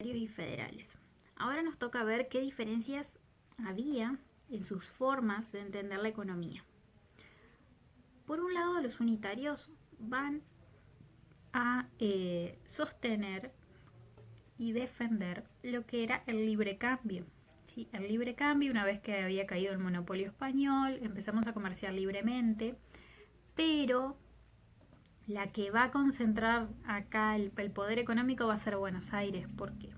y federales. Ahora nos toca ver qué diferencias había en sus formas de entender la economía. Por un lado, los unitarios van a sostener y defender lo que era el libre cambio. ¿Sí? El libre cambio, una vez que había caído el monopolio español, empezamos a comerciar libremente, pero la que va a concentrar acá el poder económico va a ser Buenos Aires. ¿Por qué?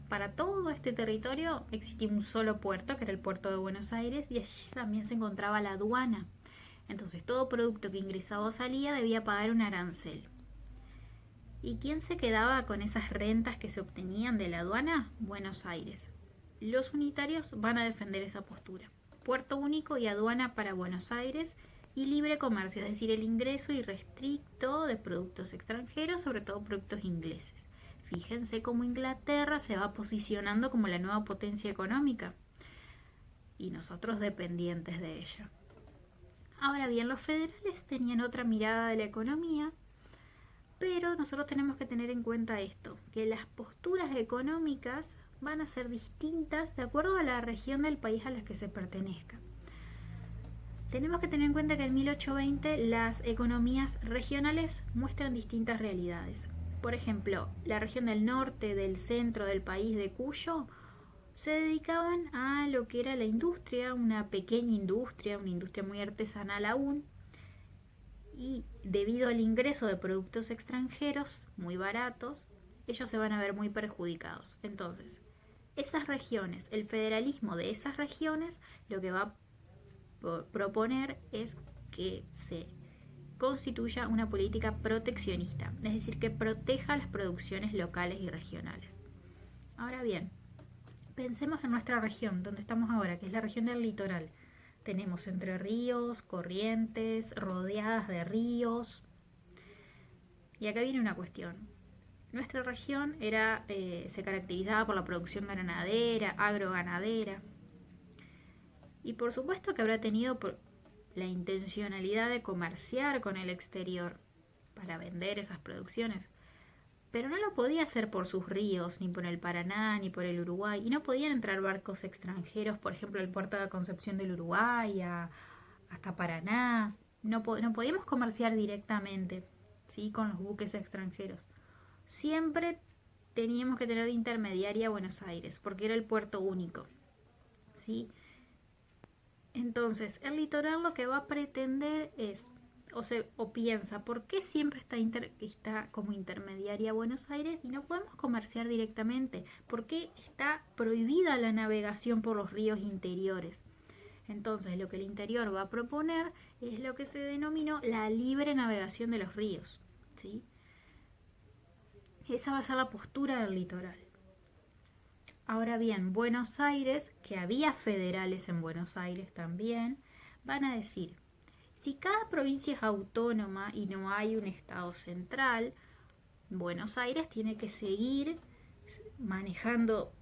Para todo este territorio existía un solo puerto, que era el puerto de Buenos Aires, y allí también se encontraba la aduana. Entonces todo producto que ingresaba o salía debía pagar un arancel. ¿Y quién se quedaba con esas rentas que se obtenían de la aduana? Buenos Aires. Los unitarios van a defender esa postura. Puerto único y aduana para Buenos Aires y libre comercio, es decir, el ingreso irrestricto de productos extranjeros, sobre todo productos ingleses. Fíjense cómo Inglaterra se va posicionando como la nueva potencia económica y nosotros dependientes de ella. Ahora bien, los federales tenían otra mirada de la economía, pero nosotros tenemos que tener en cuenta esto, que las posturas económicas van a ser distintas de acuerdo a la región del país a la que se pertenezca. Tenemos que tener en cuenta que en 1820 las economías regionales muestran distintas realidades. Por ejemplo, la región del norte, del centro del país de Cuyo, se dedicaban a lo que era la industria, una pequeña industria, una industria muy artesanal aún, y debido al ingreso de productos extranjeros muy baratos, ellos se van a ver muy perjudicados. Entonces, esas regiones, el federalismo de esas regiones, lo que va a proponer es que se constituya una política proteccionista, es decir, que proteja las producciones locales y regionales. Ahora bien, pensemos en nuestra región, donde estamos ahora, que es la región del litoral. Tenemos entre ríos, corrientes, rodeadas de ríos. Y acá viene una cuestión. Nuestra región se caracterizaba por la producción ganadera, agroganadera. Y por supuesto que habrá tenido la intencionalidad de comerciar con el exterior para vender esas producciones. Pero no lo podía hacer por sus ríos, ni por el Paraná, ni por el Uruguay. Y no podían entrar barcos extranjeros, por ejemplo, el puerto de Concepción del Uruguay, hasta Paraná. No podíamos comerciar directamente, ¿sí?, con los buques extranjeros. Siempre teníamos que tener de intermediaria a Buenos Aires, porque era el puerto único, ¿sí? Entonces, el litoral lo que va a pretender es, o piensa, ¿por qué siempre está como intermediaria Buenos Aires y no podemos comerciar directamente? ¿Por qué está prohibida la navegación por los ríos interiores? Entonces, lo que el interior va a proponer es lo que se denominó la libre navegación de los ríos, ¿sí? Esa va a ser la postura del litoral. Ahora bien, Buenos Aires, que había federales en Buenos Aires también, van a decir, si cada provincia es autónoma y no hay un estado central, Buenos Aires tiene que seguir manejando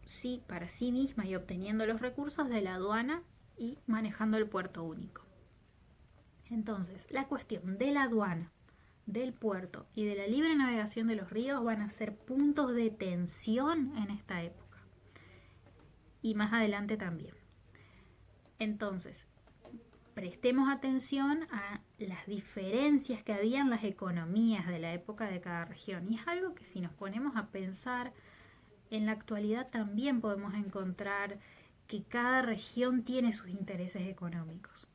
para sí misma y obteniendo los recursos de la aduana y manejando el puerto único. Entonces, la cuestión de la aduana, del puerto y de la libre navegación de los ríos van a ser puntos de tensión en esta época. Y más adelante también. Entonces, prestemos atención a las diferencias que había en las economías de la época de cada región. Y es algo que si nos ponemos a pensar, en la actualidad también podemos encontrar que cada región tiene sus intereses económicos.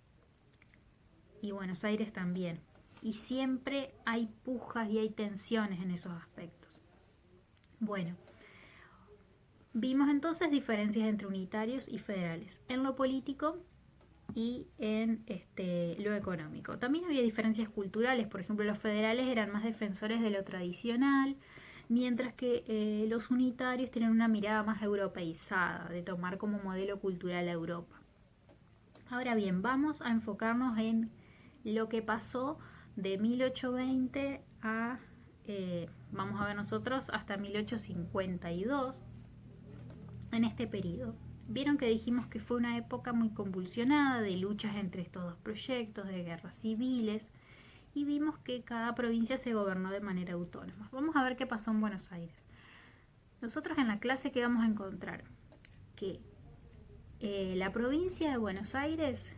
Y Buenos Aires también. Y siempre hay pujas y hay tensiones en esos aspectos. Bueno, vimos entonces diferencias entre unitarios y federales en lo político y en lo económico. También había diferencias culturales, por ejemplo, los federales eran más defensores de lo tradicional, mientras que los unitarios tienen una mirada más europeizada, de tomar como modelo cultural a Europa. Ahora bien, vamos a enfocarnos en lo que pasó de 1820 vamos a ver nosotros, hasta 1852, en este periodo. Vieron que dijimos que fue una época muy convulsionada de luchas entre estos dos proyectos, de guerras civiles, y vimos que cada provincia se gobernó de manera autónoma. Vamos a ver qué pasó en Buenos Aires. Nosotros en la clase que vamos a encontrar que la provincia de Buenos Aires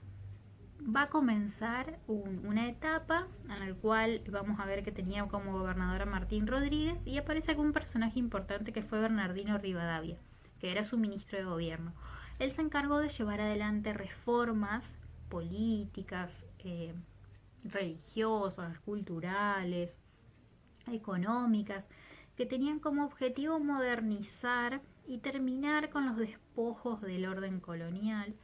va a comenzar una etapa en la cual vamos a ver que tenía como gobernador a Martín Rodríguez y aparece aquí un personaje importante que fue Bernardino Rivadavia, que era su ministro de gobierno. Él se encargó de llevar adelante reformas políticas, religiosas, culturales, económicas, que tenían como objetivo modernizar y terminar con los despojos del orden colonial.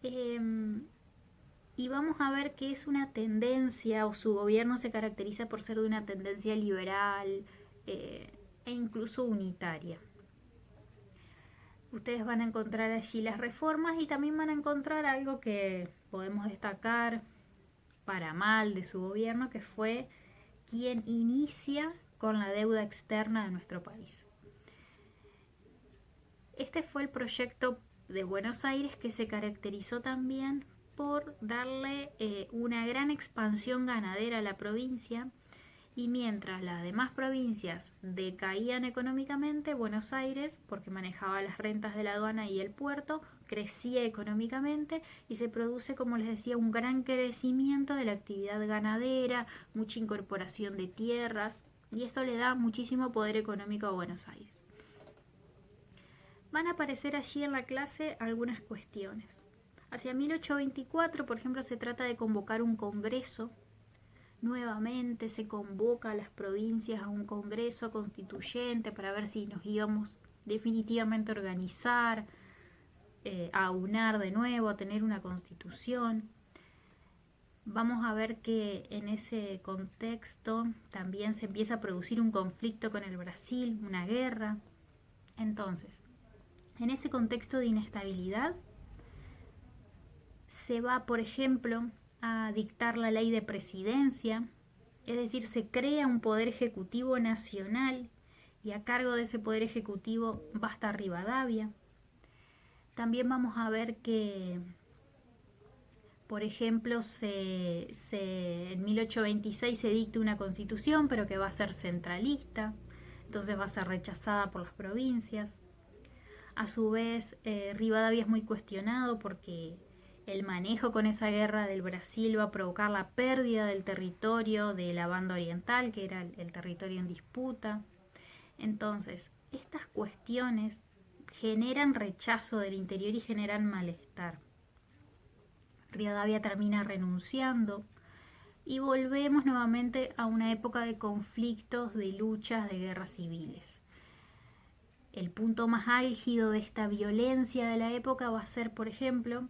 Y vamos a ver que es una tendencia, o su gobierno se caracteriza por ser de una tendencia liberal e incluso unitaria. Ustedes van a encontrar allí las reformas y también van a encontrar algo que podemos destacar para mal de su gobierno, que fue quien inicia con la deuda externa de nuestro país. Este fue el proyecto de Buenos Aires, que se caracterizó también por darle una gran expansión ganadera a la provincia, y mientras las demás provincias decaían económicamente, Buenos Aires, porque manejaba las rentas de la aduana y el puerto, crecía económicamente y se produce, como les decía, un gran crecimiento de la actividad ganadera, mucha incorporación de tierras, y esto le da muchísimo poder económico a Buenos Aires. Van a aparecer allí en la clase algunas cuestiones. Hacia 1824, por ejemplo, se trata de convocar un congreso. Nuevamente se convoca a las provincias a un congreso constituyente para ver si nos íbamos definitivamente a organizar, a aunar de nuevo, a tener una constitución. Vamos a ver que en ese contexto también se empieza a producir un conflicto con el Brasil, una guerra. Entonces, en ese contexto de inestabilidad, se va, por ejemplo, a dictar la ley de presidencia, es decir, se crea un poder ejecutivo nacional y a cargo de ese poder ejecutivo va a estar Rivadavia. También vamos a ver que, por ejemplo, en 1826 se dicta una constitución, pero que va a ser centralista, entonces va a ser rechazada por las provincias. A su vez, Rivadavia es muy cuestionado porque el manejo con esa guerra del Brasil va a provocar la pérdida del territorio de la banda oriental, que era el territorio en disputa. Entonces, estas cuestiones generan rechazo del interior y generan malestar. Rivadavia termina renunciando y volvemos nuevamente a una época de conflictos, de luchas, de guerras civiles. El punto más álgido de esta violencia de la época va a ser, por ejemplo,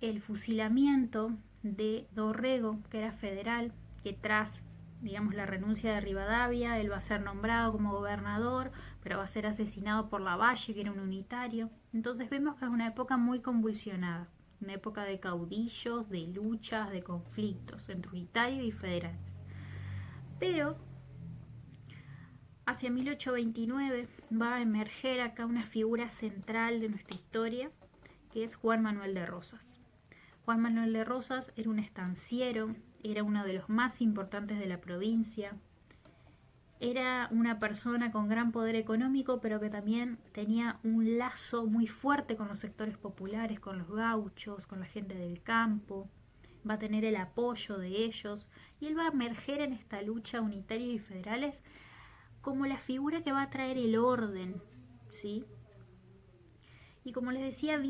el fusilamiento de Dorrego, que era federal, que tras, digamos, la renuncia de Rivadavia, él va a ser nombrado como gobernador, pero va a ser asesinado por Lavalle, que era un unitario. Entonces vemos que es una época muy convulsionada, una época de caudillos, de luchas, de conflictos entre unitarios y federales. Pero hacia 1829 va a emerger acá una figura central de nuestra historia, que es Juan Manuel de Rosas. Juan Manuel de Rosas era un estanciero, era uno de los más importantes de la provincia, era una persona con gran poder económico, pero que también tenía un lazo muy fuerte con los sectores populares, con los gauchos, con la gente del campo. Va a tener el apoyo de ellos y él va a emerger en esta lucha unitarios y federales como la figura que va a traer el orden, ¿sí? Y como les decía,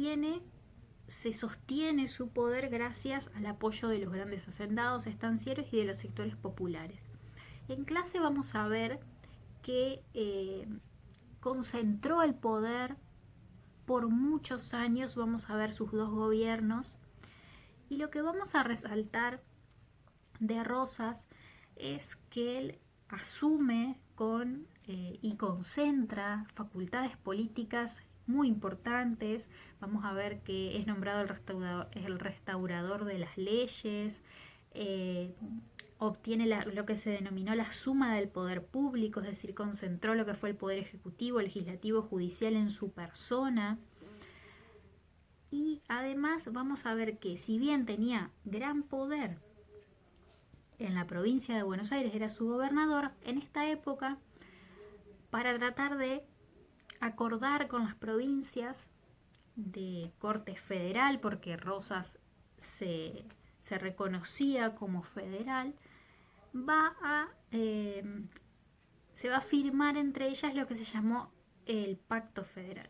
se sostiene su poder gracias al apoyo de los grandes hacendados, estancieros y de los sectores populares. En clase vamos a ver que concentró el poder por muchos años, vamos a ver sus dos gobiernos, y lo que vamos a resaltar de Rosas es que él asume y concentra facultades políticas muy importantes. Vamos a ver que es nombrado el restaurador de las leyes, obtiene lo que se denominó la suma del poder público, es decir, concentró lo que fue el poder ejecutivo, legislativo, judicial en su persona. Y además vamos a ver que si bien tenía gran poder en la provincia de Buenos Aires, era su gobernador, en esta época, para tratar de acordar con las provincias de corte federal, porque Rosas se reconocía como federal, se va a firmar entre ellas lo que se llamó el Pacto Federal.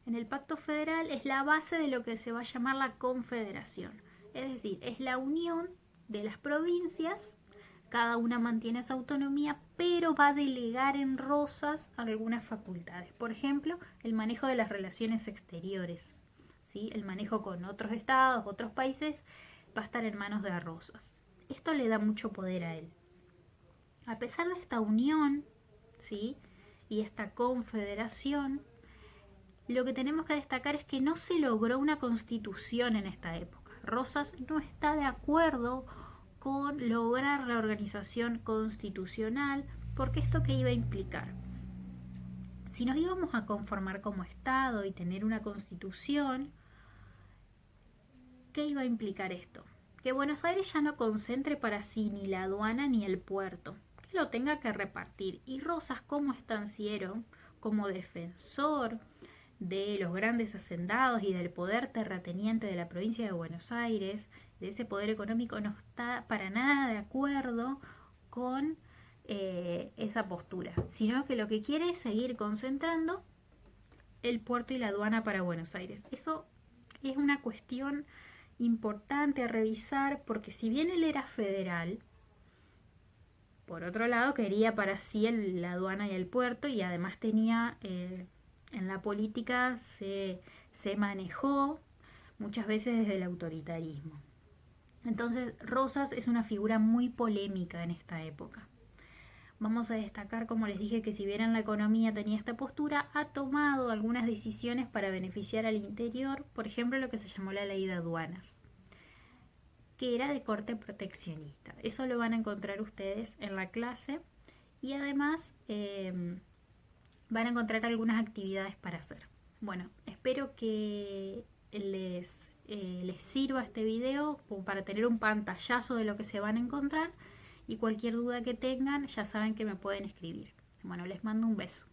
En el Pacto Federal es la base de lo que se va a llamar la Confederación, es decir, es la unión de las provincias, cada una mantiene su autonomía, pero va a delegar en Rosas algunas facultades. Por ejemplo, el manejo de las relaciones exteriores, ¿sí? El manejo con otros estados, otros países, va a estar en manos de Rosas. Esto le da mucho poder a él. A pesar de esta unión, ¿sí?, y esta confederación, lo que tenemos que destacar es que no se logró una constitución en esta época. Rosas no está de acuerdo con lograr la organización constitucional, porque esto qué iba a implicar. Si nos íbamos a conformar como Estado y tener una constitución, ¿qué iba a implicar esto? Que Buenos Aires ya no concentre para sí ni la aduana ni el puerto, que lo tenga que repartir. Y Rosas, como estanciero, como defensor de los grandes hacendados y del poder terrateniente de la provincia de Buenos Aires, de ese poder económico, no está para nada de acuerdo con esa postura, sino que lo que quiere es seguir concentrando el puerto y la aduana para Buenos Aires. Eso es una cuestión importante a revisar, porque si bien él era federal, por otro lado quería para sí la aduana y el puerto, y además tenía en la política se manejó muchas veces desde el autoritarismo. Entonces Rosas es una figura muy polémica en esta época. Vamos a destacar, como les dije, que si bien en la economía tenía esta postura, ha tomado algunas decisiones para beneficiar al interior, por ejemplo lo que se llamó la ley de aduanas, que era de corte proteccionista. Eso lo van a encontrar ustedes en la clase, y además van a encontrar algunas actividades para hacer. Bueno, espero que les sirva este video como para tener un pantallazo de lo que se van a encontrar, y cualquier duda que tengan ya saben que me pueden escribir. Bueno, les mando un beso.